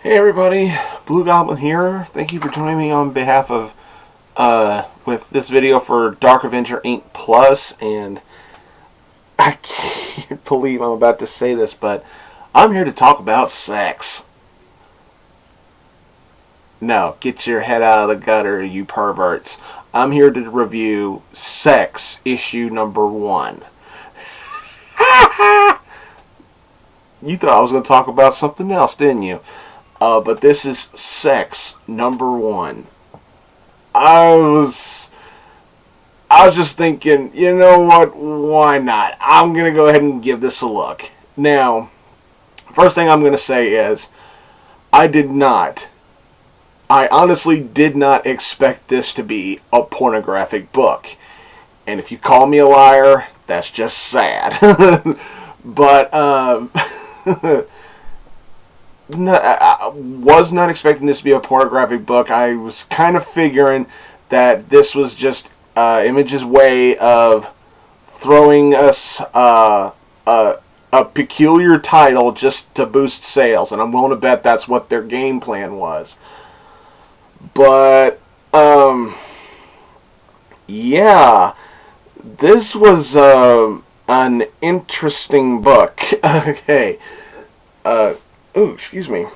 Hey everybody, Blugoblin here. Thank you for joining me on behalf of, with this video for Dark Avenger Inc. Plus, and I can't believe I'm about to say this, but I'm here to talk about sex. No, get your head out of the gutter, you perverts. I'm here to review Sex, issue number 1. You thought I was going to talk about something else, didn't you? But this is Sex number 1. I was just thinking, you know what? Why not? I'm going to go ahead and give this a look. Now, first thing I'm going to say is, I honestly did not expect this to be a pornographic book. And if you call me a liar, that's just sad. But, I was not expecting this to be a pornographic book. I was kind of figuring that this was just Image's way of throwing us a peculiar title just to boost sales, and I'm willing to bet that's what their game plan was. But yeah, this was an interesting book. Okay. Ooh, excuse me.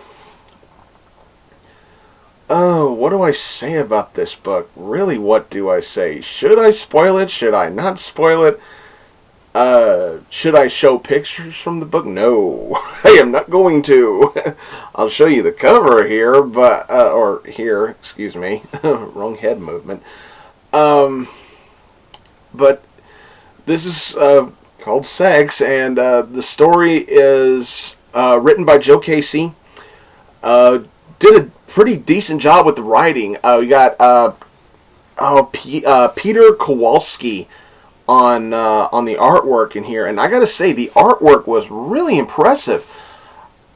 Oh, what do I say about this book? Really, what do I say? Should I spoil it? Should I not spoil it? Should I show pictures from the book? No, I am not going to. I'll show you the cover here, but, or here, excuse me. Wrong head movement. But this is, called Sex, and, the story is written by Joe Casey. Did a pretty decent job with the writing. We got Peter Kowalski on the artwork in here, and I gotta say the artwork was really impressive.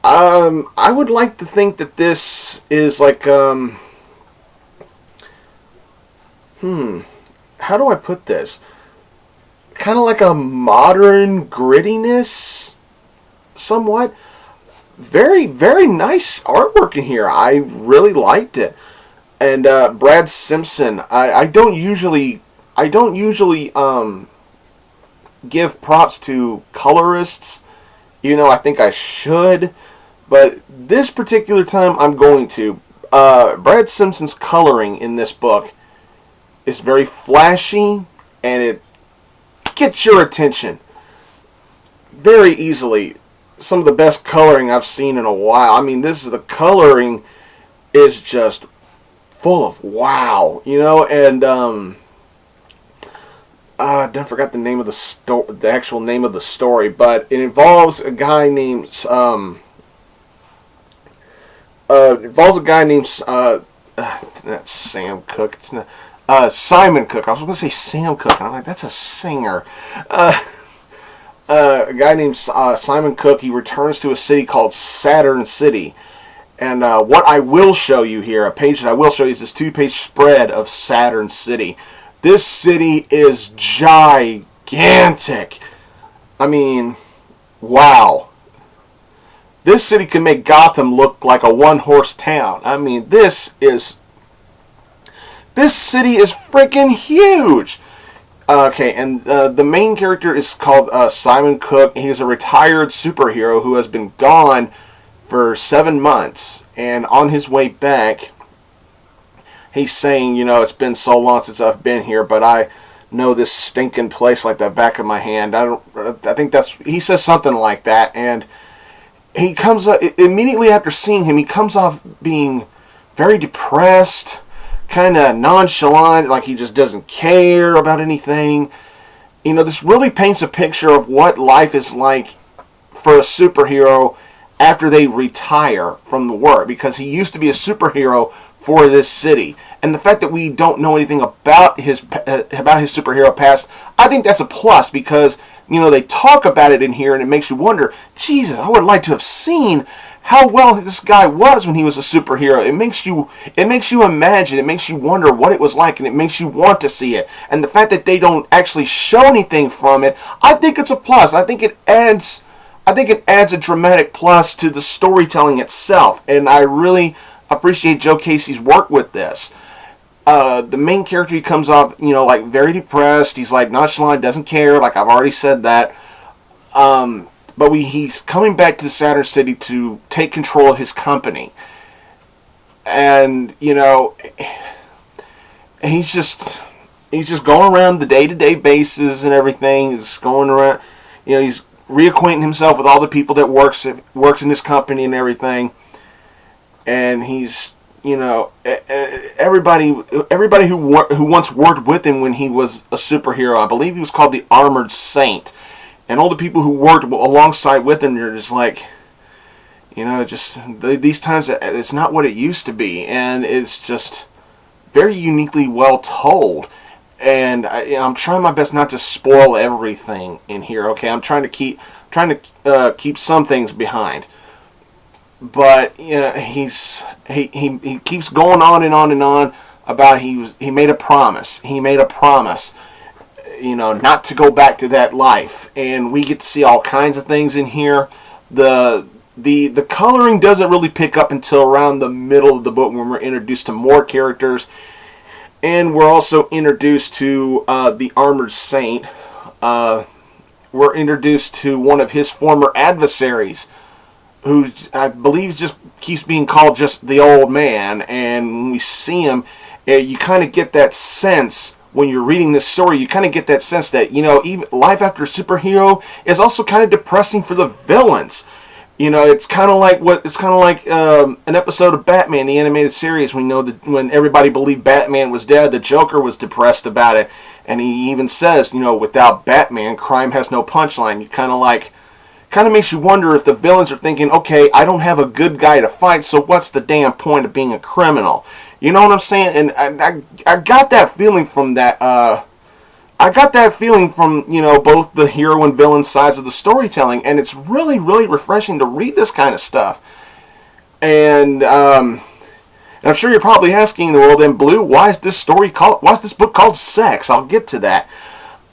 I would like to think that this is like how do I put this? Kind of like a modern grittiness, somewhat. Very, very nice artwork in here. I really liked it. And Brad Simpson. I don't usually give props to colorists. You know, I think I should, but this particular time I'm going to. Brad Simpson's coloring in this book is very flashy, and it gets your attention very easily. Some of the best coloring I've seen in a while. I mean, the coloring is just full of wow, you know. And I forgot the name of the actual name of the story, but it involves a guy named not Sam Cooke. It's not Simon Cooke. I was going to say Sam Cooke, and I'm like, that's a singer. A guy named Simon Cooke. He returns to a city called Saturn City. And what I will show you here, a page that I will show you, is this 2-page spread of Saturn City. This city is gigantic. I mean, wow. This city can make Gotham look like a one-horse town. I mean, this city is freaking huge. Okay, and the main character is called Simon Cooke. He's a retired superhero who has been gone for 7 months. And on his way back, he's saying, you know, it's been so long since I've been here, but I know this stinking place like the back of my hand. I think he says something like that. And he comes up, immediately after seeing him, he comes off being very depressed, kind of nonchalant, like he just doesn't care about anything. You know, this really paints a picture of what life is like for a superhero after they retire from the work, because he used to be a superhero for this city. And the fact that we don't know anything about his superhero past, I think that's a plus, because, you know, they talk about it in here and it makes you wonder, Jesus, I would like to have seen how well this guy was when he was a superhero. It makes you imagine, it makes you wonder what it was like, and it makes you want to see it. And the fact that they don't actually show anything from it, I think it's a plus. I think it adds I think it adds a dramatic plus to the storytelling itself, and I really appreciate Joe Casey's work with this. The main character, he comes off, like very depressed. He's like nonchalant, doesn't care. Like I've already said that. But he's coming back to Saturn City to take control of his company, and he's just going around the day-to-day basis and everything. He's going around, he's reacquainting himself with all the people that works in his company and everything, and he's everybody who once worked with him when he was a superhero. I believe he was called the Armored Saint, and all the people who worked alongside with him are just like, these times it's not what it used to be, and it's just very uniquely well told. And I'm trying my best not to spoil everything in here. Okay, I'm trying to keep keep some things behind. But he keeps going on and on and on about he made a promise. He made a promise, not to go back to that life. And we get to see all kinds of things in here. The coloring doesn't really pick up until around the middle of the book when we're introduced to more characters. And we're also introduced to the Armored Saint. We're introduced to one of his former adversaries, who I believe just keeps being called just the old man. And when we see him, you kind of get that sense, when you're reading this story, you kind of get that sense that, even life after a superhero is also kind of depressing for the villains. It's kind of like an episode of Batman, the animated series. We know that when everybody believed Batman was dead, the Joker was depressed about it, and he even says, without Batman, crime has no punchline. You kind of makes you wonder if the villains are thinking, okay, I don't have a good guy to fight, so what's the damn point of being a criminal? You know what I'm saying? And I got that feeling from that. I got that feeling from, both the hero and villain sides of the storytelling, and it's really, really refreshing to read this kind of stuff. And I'm sure you're probably asking, well, then, Blue, why is this book called Sex? I'll get to that.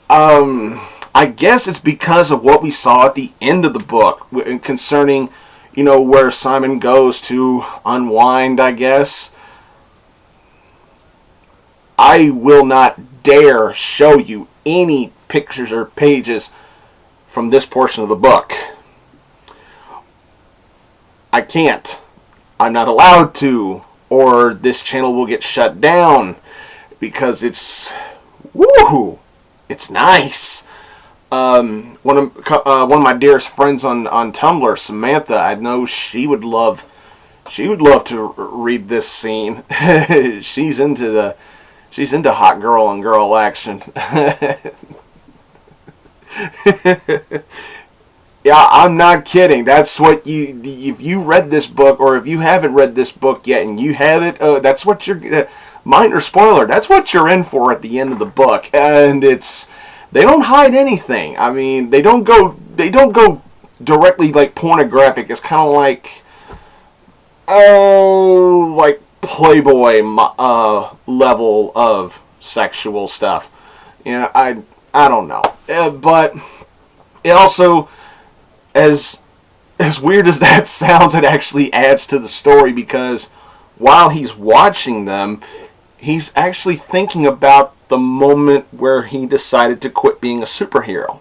I guess it's because of what we saw at the end of the book concerning, where Simon goes to unwind, I guess. I will not dare show you any pictures or pages from this portion of the book. I can't. I'm not allowed to, or this channel will get shut down, because it's nice. One of my dearest friends on Tumblr, Samantha, I know she would love to read this scene. She's into hot girl on girl action. Yeah, I'm not kidding. That's what if you read this book, or if you haven't read this book yet and you have it, that's what you're, minor spoiler, that's what you're in for at the end of the book. And they don't hide anything. I mean, they don't go directly like pornographic. It's kind of like, like Playboy level of sexual stuff. I don't know. But it also, as weird as that sounds, it actually adds to the story, because while he's watching them, he's actually thinking about the moment where he decided to quit being a superhero.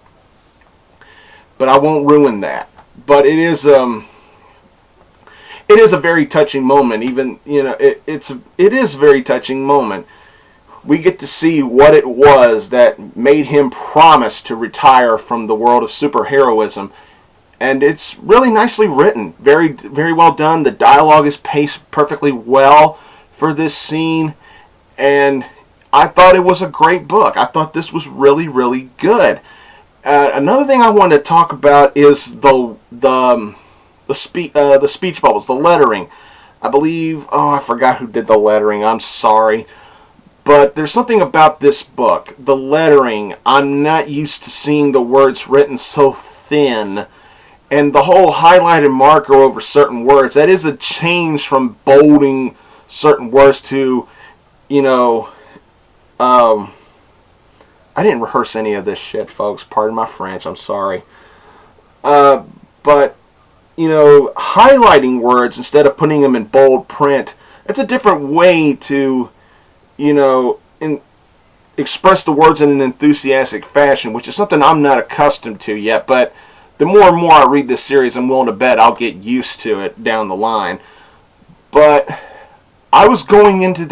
But I won't ruin that. But it is a very touching moment. Even, it is a very touching moment. We get to see what it was that made him promise to retire from the world of superheroism. And it's really nicely written. Very, very well done. The dialogue is paced perfectly well for this scene. And I thought it was a great book. I thought this was really, really good. Another thing I wanted to talk about is the speech bubbles, the lettering. I believe, I forgot who did the lettering. I'm sorry. But there's something about this book, the lettering. I'm not used to seeing the words written so thin. And the whole highlighted marker over certain words, that is a change from bolding certain words to, I didn't rehearse any of this shit, folks. Pardon my French. I'm sorry. but, you know, highlighting words instead of putting them in bold print, it's a different way to, you know, express the words in an enthusiastic fashion, which is something I'm not accustomed to yet, but the more and more I read this series, I'm willing to bet I'll get used to it down the line. But I was going into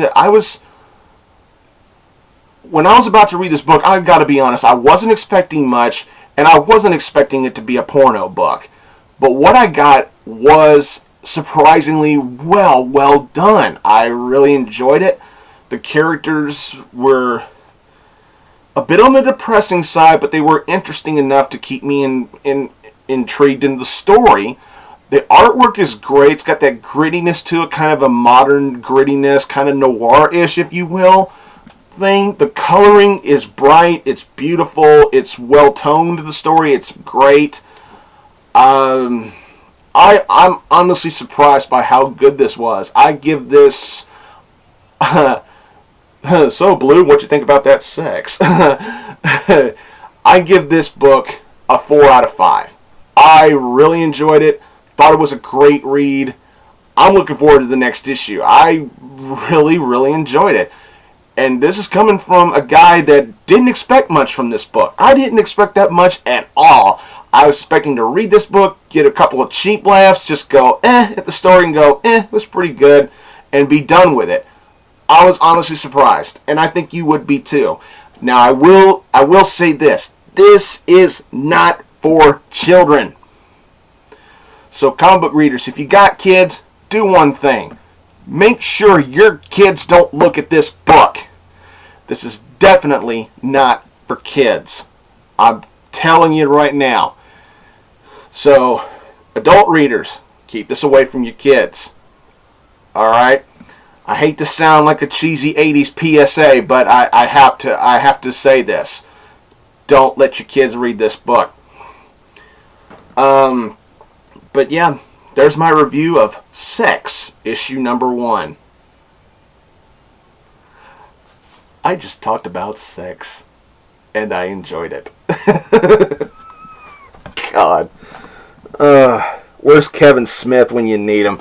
when I was about to read this book, I've got to be honest, I wasn't expecting much, and I wasn't expecting it to be a porno book. But what I got was surprisingly well done. I really enjoyed it. The characters were a bit on the depressing side, but they were interesting enough to keep me intrigued in the story. The artwork is great. It's got that grittiness to it, kind of a modern grittiness, kind of noir-ish, if you will, thing. The coloring is bright. It's beautiful. It's well-toned, the story. It's great. I'm honestly surprised by how good this was. I give this... So, Blue, what you think about that sex? I give this book a 4 out of 5. I really enjoyed it. Thought it was a great read. I'm looking forward to the next issue. I really enjoyed it. And this is coming from a guy that didn't expect much from this book. I didn't expect that much at all. I was expecting to read this book, get a couple of cheap laughs, just go at the story and go it was pretty good, and be done with it. I was honestly surprised, and I think you would be too. Now, I will say this. This is not for children. So, comic book readers, if you got kids, do one thing. Make sure your kids don't look at this book. This is definitely not for kids. I'm telling you right now. So, adult readers, keep this away from your kids. Alright? I hate to sound like a cheesy 80s PSA, but I have to say this. Don't let your kids read this book. But yeah, there's my review of Sex, issue number 1. I just talked about sex, and I enjoyed it. God. Where's Kevin Smith when you need him?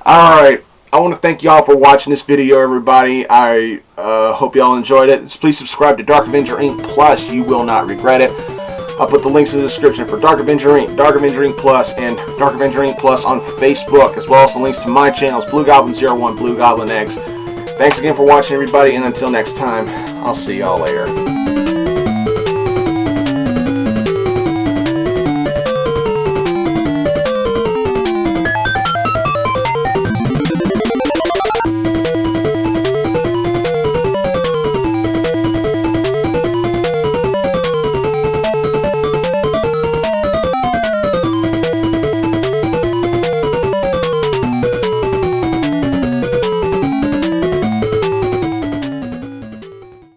Alright. I want to thank y'all for watching this video, everybody. I hope y'all enjoyed it. Please subscribe to Dark Avenger Inc. Plus. You will not regret it. I'll put the links in the description for Dark Avenger Inc., Dark Avenger Inc. Plus, and Dark Avenger Inc. Plus on Facebook, as well as the links to my channels, Blugoblin01, Blue Goblin X. Thanks again for watching, everybody, and until next time, I'll see y'all later.